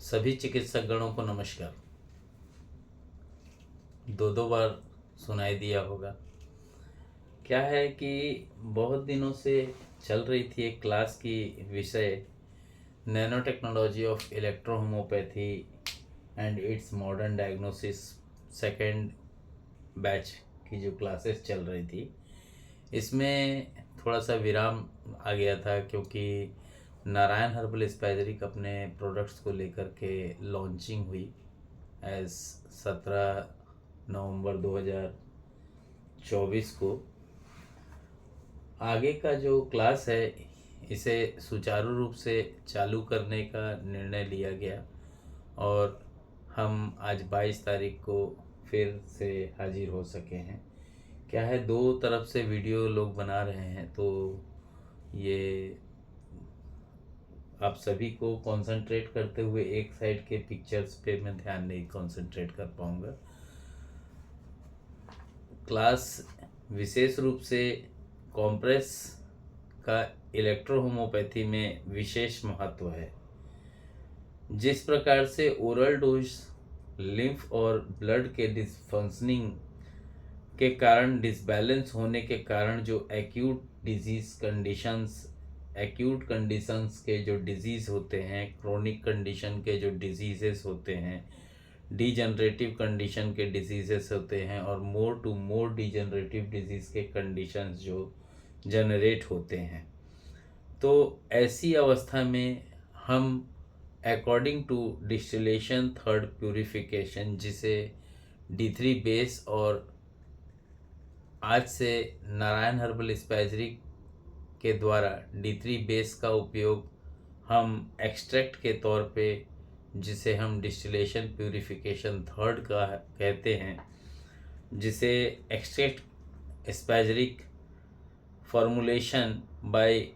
सभी चिकित्सक गणों को नमस्कार। दो बार सुनाई दिया होगा। क्या है कि बहुत दिनों से चल रही थी एक क्लास की विषय nano technology of electrohomoeopathy and its modern diagnosis, second batch की जो क्लासेस चल रही थी, इसमें थोड़ा सा विराम आ गया था क्योंकि नारायण हर्बल स्पाइजरिक अपने प्रोडक्ट्स को लेकर के लॉन्चिंग हुई एज 17 नवंबर 2024 को। आगे का जो क्लास है इसे सुचारू रूप से चालू करने का निर्णय लिया गया और हम आज 22 तारीख को फिर से हाजिर हो सके हैं। क्या है, दो तरफ से वीडियो लोग बना रहे हैं तो ये आप सभी को कंसंट्रेट करते हुए एक साइड के पिक्चर्स पे मैं ध्यान नहीं कंसंट्रेट कर पाऊँगा। क्लास विशेष रूप से कॉम्प्रेस का इलेक्ट्रोहोम्योपैथी में विशेष महत्व है। जिस प्रकार से ओरल डोज लिम्फ और ब्लड के डिसफंक्शनिंग के कारण, डिसबैलेंस होने के कारण जो एक्यूट कंडीशंस के जो डिजीज़ होते हैं, क्रोनिक कंडीशन के जो डिजीज़ेस होते हैं, डीजनरेटिव कंडीशन के डिजीज़ेस होते हैं और more to more degenerative disease के कंडीशंस जो जनरेट होते हैं, तो ऐसी अवस्था में हम according to distillation third purification, जिसे D3 बेस और आज से नारायण हर्बल स्पाइजरिक के द्वारा D3 बेस का उपयोग हम एक्सट्रैक्ट के तौर पे, जिसे हम डिस्टिलेशन प्यूरिफिकेशन थर्ड का कहते हैं, जिसे एक्सट्रैक्ट स्पाइजरिक फॉर्मुलेशन बाय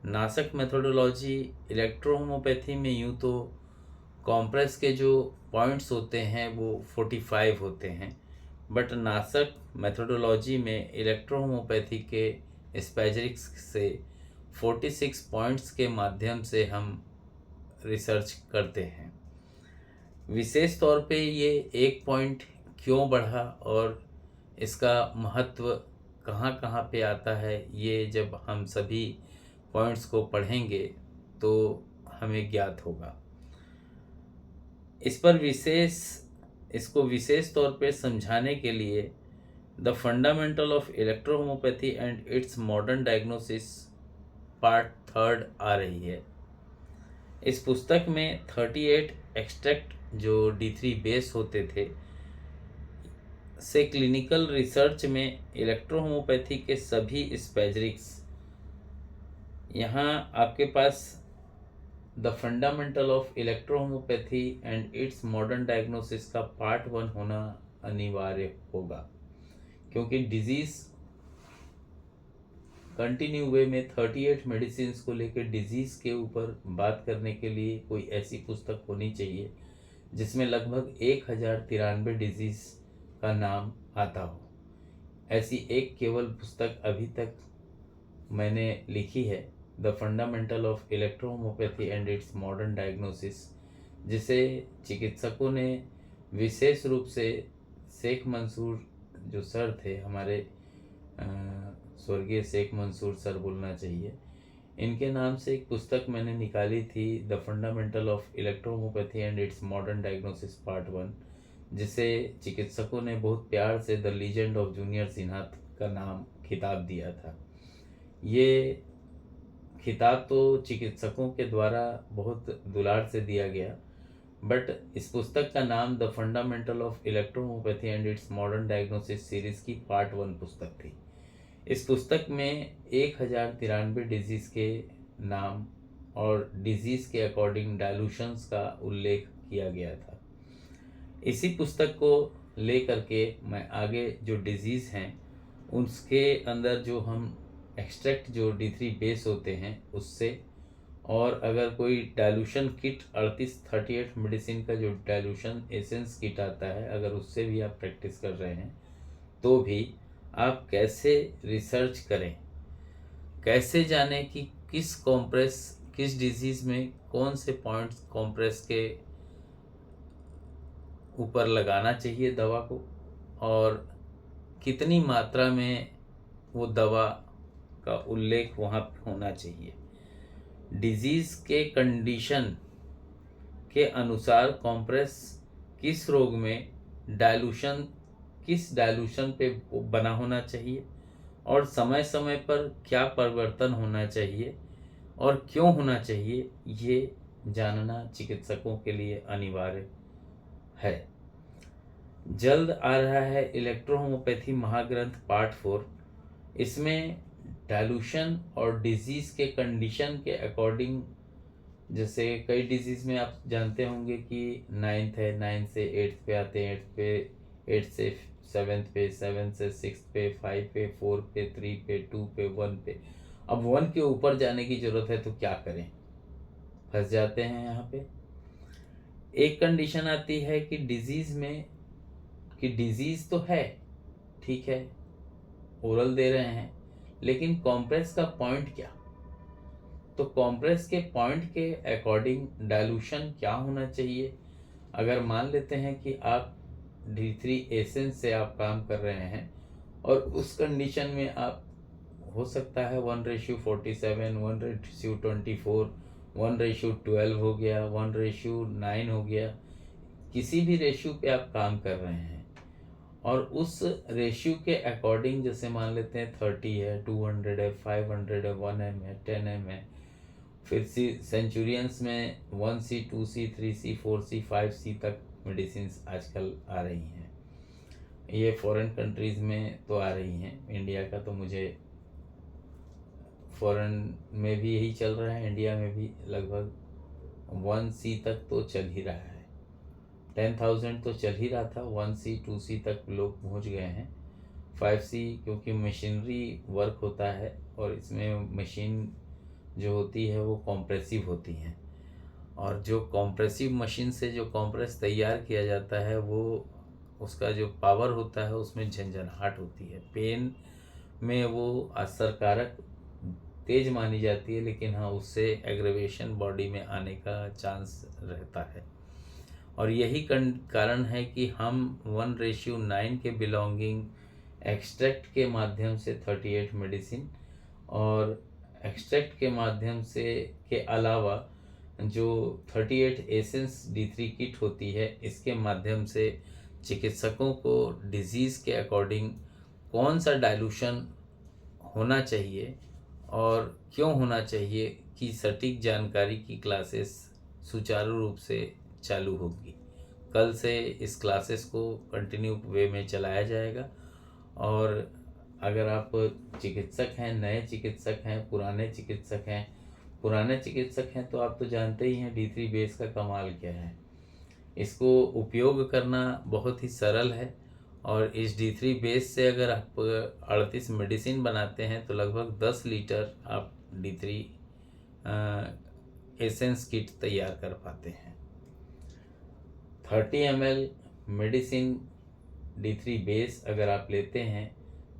नासक मेथोडोलॉजी इलेक्ट्रोहोम्योपैथी में यूँ तो कॉम्प्रेस के जो पॉइंट्स होते हैं वो 45 होते हैं, बट नासक मेथोडोलॉजी में इलेक्ट्रोहोम्योपैथी के स्पाइजरिक्स से 46 पॉइंट्स के माध्यम से हम रिसर्च करते हैं। विशेष तौर पे ये एक पॉइंट क्यों बढ़ा और इसका महत्व कहाँ कहाँ पे आता है, ये जब हम सभी पॉइंट्स को पढ़ेंगे तो हमें ज्ञात होगा। इसको विशेष तौर पे समझाने के लिए the fundamental of electrohomoeopathy and its modern diagnosis part third आ रही है। इस पुस्तक में 38 एक्सट्रैक्ट जो D3 बेस होते थे से क्लिनिकल रिसर्च में इलेक्ट्रोहोम्योपैथी के सभी स्पाइजरिक्स, यहाँ आपके पास the fundamental of electrohomoeopathy and its modern diagnosis का पार्ट 1 होना अनिवार्य होगा, क्योंकि डिजीज़ कंटिन्यू वे में 38 मेडिसिन को लेकर डिजीज़ के ऊपर बात करने के लिए कोई ऐसी पुस्तक होनी चाहिए जिसमें लगभग 1093 डिजीज़ का नाम आता हो। ऐसी एक केवल पुस्तक अभी तक मैंने लिखी है, the fundamental of electrohomoeopathy and its modern diagnosis, जिसे चिकित्सकों ने विशेष रूप से शेख मंसूर जो सर थे हमारे, स्वर्गीय शेख मंसूर सर बोलना चाहिए, इनके नाम से एक पुस्तक मैंने निकाली थी, the fundamental of electrohomoeopathy and its modern diagnosis part 1, जिसे चिकित्सकों ने बहुत प्यार से the legend of junior Sinha का नाम खिताब दिया था। ये खिताब तो चिकित्सकों के द्वारा बहुत दुलार से दिया गया, बट इस पुस्तक का नाम the fundamental of electrohomoeopathy and its modern diagnosis series की पार्ट 1 पुस्तक थी। इस पुस्तक में 1093 डिजीज़ के नाम और डिजीज़ के अकॉर्डिंग डायलूशंस का उल्लेख किया गया था। इसी पुस्तक को ले करके मैं आगे जो डिजीज़ हैं उसके अंदर जो हम एक्सट्रैक्ट जो D3 बेस होते हैं उससे, और अगर कोई डायलूशन किट 38 मेडिसिन का जो डायलूशन एसेंस किट आता है, अगर उससे भी आप प्रैक्टिस कर रहे हैं तो भी आप कैसे रिसर्च करें, कैसे जानें कि किस कॉम्प्रेस किस डिजीज़ में कौन से पॉइंट्स कॉम्प्रेस के ऊपर लगाना चाहिए दवा को, और कितनी मात्रा में वो दवा का उल्लेख वहाँ पे होना चाहिए। डिजीज़ के कंडीशन के अनुसार कॉम्प्रेस किस रोग में डाइल्यूशन, किस डाइल्यूशन पे बना होना चाहिए, और समय समय पर क्या परिवर्तन होना चाहिए और क्यों होना चाहिए, ये जानना चिकित्सकों के लिए अनिवार्य है। जल्द आ रहा है इलेक्ट्रोहोम्योपैथी महाग्रंथ पार्ट 4। इसमें डाइल्यूशन और डिजीज़ के कंडीशन के अकॉर्डिंग, जैसे कई डिजीज़ में आप जानते होंगे कि 9th है, 9th से 8th पे आते हैं, 8th पे 8th से 7th पे, 7th से 6th पे, 5 पे, 4 पे, 3 पे, 2 पे, 1 पे। अब 1 के ऊपर जाने की ज़रूरत है तो क्या करें, फंस जाते हैं यहाँ पे। एक कंडीशन आती है कि डिजीज़ में, कि डिजीज़ तो है, ठीक है, ओरल दे रहे हैं, लेकिन कॉम्प्रेस का पॉइंट क्या। तो कॉम्प्रेस के पॉइंट के अकॉर्डिंग डाइल्यूशन क्या होना चाहिए। अगर मान लेते हैं कि आप D3 एसेंस से आप काम कर रहे हैं और उस कंडीशन में आप, हो सकता है 1:47, 1:24, 1:12 हो गया, 1:9 हो गया, किसी भी रेशियो पे आप काम कर रहे हैं और उस रेशियो के अकॉर्डिंग, जैसे मान लेते हैं 30 है, 200 है, 500 है, 1M है, 10M है, फिर सेंचुरियंस में 1C, 2C, 3C, 4C, 5C तक मेडिसिन आजकल आ रही हैं। ये फॉरेन कंट्रीज़ में तो आ रही हैं, इंडिया का तो मुझे, फॉरेन में भी यही चल रहा है, इंडिया में भी लगभग 1C तक तो चल ही रहा है। 10,000 तो चल ही रहा था, 1C, 2C तक लोग पहुंच गए हैं। 5C क्योंकि मशीनरी वर्क होता है और इसमें मशीन जो होती है वो कॉम्प्रेसिव होती हैं, और जो कॉम्प्रेसिव मशीन से जो कॉम्प्रेस तैयार किया जाता है वो, उसका जो पावर होता है उसमें झंझनाहट होती है, पेन में वो असरकारक तेज मानी जाती है, लेकिन हाँ उससे एग्रेवेशन बॉडी में आने का चांस रहता है। और यही कारण है कि हम 1:9 के बिलोंगिंग एक्सट्रैक्ट के माध्यम से 38 मेडिसिन, और एक्सट्रैक्ट के माध्यम से के अलावा जो 38 एसेंस D3 किट होती है, इसके माध्यम से चिकित्सकों को डिजीज़ के अकॉर्डिंग कौन सा डाइल्यूशन होना चाहिए और क्यों होना चाहिए की सटीक जानकारी की क्लासेस सुचारू रूप से चालू होगी। कल से इस क्लासेस को कंटिन्यू वे में चलाया जाएगा। और अगर आप चिकित्सक हैं, नए चिकित्सक हैं, पुराने चिकित्सक हैं तो आप तो जानते ही हैं D3 बेस का कमाल क्या है। इसको उपयोग करना बहुत ही सरल है, और इस D3 बेस से अगर आप 38 मेडिसिन बनाते हैं तो लगभग 10 लीटर आप D3 एसेंस किट तैयार कर पाते हैं। 30 ml मेडिसिन D3 बेस अगर आप लेते हैं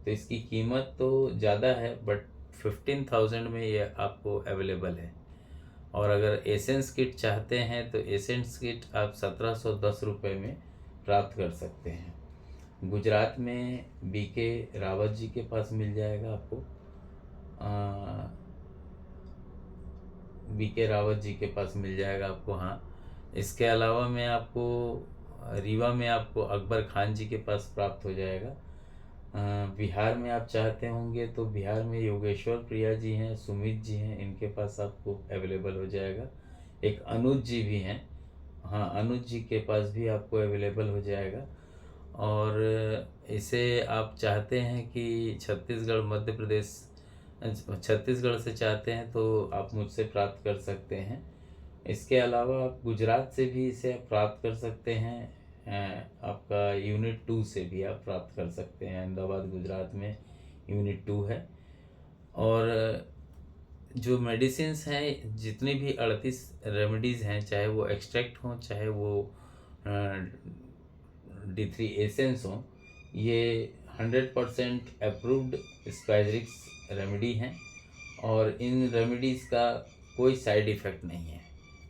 तो इसकी कीमत तो ज़्यादा है, बट 15,000 में ये आपको अवेलेबल है। और अगर एसेंस किट चाहते हैं तो एसेंस किट आप 1710 रुपये में प्राप्त कर सकते हैं। गुजरात में BK रावत जी के पास मिल जाएगा आपको, BK रावत जी के पास मिल जाएगा आपको। हाँ, इसके अलावा मैं आपको रीवा में आपको अकबर खान जी के पास प्राप्त हो जाएगा। बिहार में आप चाहते होंगे तो बिहार में योगेश्वर प्रिया जी हैं, सुमित जी हैं, इनके पास आपको अवेलेबल हो जाएगा। एक अनुज जी भी हैं, हाँ अनुज जी के पास भी आपको अवेलेबल हो जाएगा। और इसे आप चाहते हैं कि छत्तीसगढ़, मध्य प्रदेश, छत्तीसगढ़ से चाहते हैं तो आप मुझसे प्राप्त कर सकते हैं। इसके अलावा आप गुजरात से भी इसे आप प्राप्त कर सकते हैं, आपका यूनिट 2 से भी आप प्राप्त कर सकते हैं। अहमदाबाद गुजरात में यूनिट 2 है। और जो मेडिसिन्स हैं, जितनी भी 38 रेमेडीज़ हैं, चाहे वो एक्सट्रैक्ट हों, चाहे वो D3 एसेंस हों, ये 100% अप्रूव्ड स्पाइरिक्स रेमेडी हैं। और इन रेमेडीज़ का कोई साइड इफ़ेक्ट नहीं है।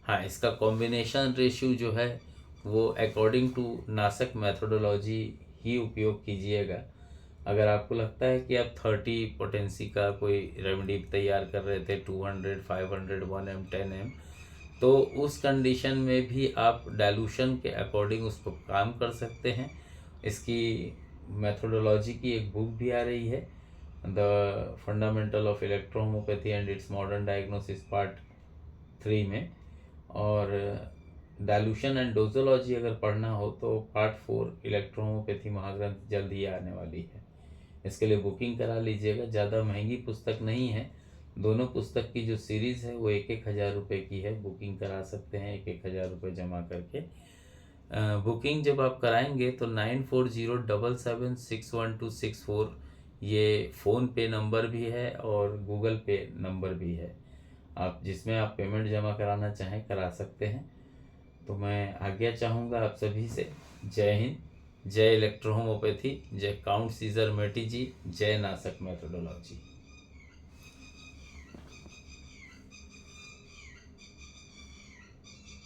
हाँ, इसका कॉम्बिनेशन रेशियो जो है वो अकॉर्डिंग टू नासक मैथोडोलॉजी ही उपयोग कीजिएगा। अगर आपको लगता है कि आप 30 पोटेंसी का कोई रेमेडी तैयार कर रहे थे, 200, 500, 1 m, 10 m, तो उस कंडीशन में भी आप डाइल्यूशन के अकॉर्डिंग उस पर काम कर सकते हैं। इसकी मैथोडोलॉजी की एक बुक भी आ रही है, the fundamental of electrohomoeopathy and its modern diagnosis part 3 में। और डाइल्यूशन एंड डोजोलॉजी अगर पढ़ना हो तो पार्ट 4 इलेक्ट्रोहोमोपैथी महाग्रंथ जल्द ही आने वाली है। इसके लिए बुकिंग करा लीजिएगा। ज़्यादा महंगी पुस्तक नहीं है। दोनों पुस्तक की जो सीरीज़ है वो 1,000 रुपये की है। बुकिंग करा सकते हैं 1,000 रुपये जमा करके। बुकिंग जब आप कराएंगे तो 9407761264 ये फ़ोन पे नंबर भी है और गूगल पे नंबर भी है। आप जिसमें आप पेमेंट जमा कराना चाहें करा सकते हैं। तो मैं आज्ञा चाहूँगा आप सभी से। जय हिंद, जय इलेक्ट्रोहोमोपैथी, जय काउंट सीजर मेटी जी, जय नासक मैथोडोलॉजी।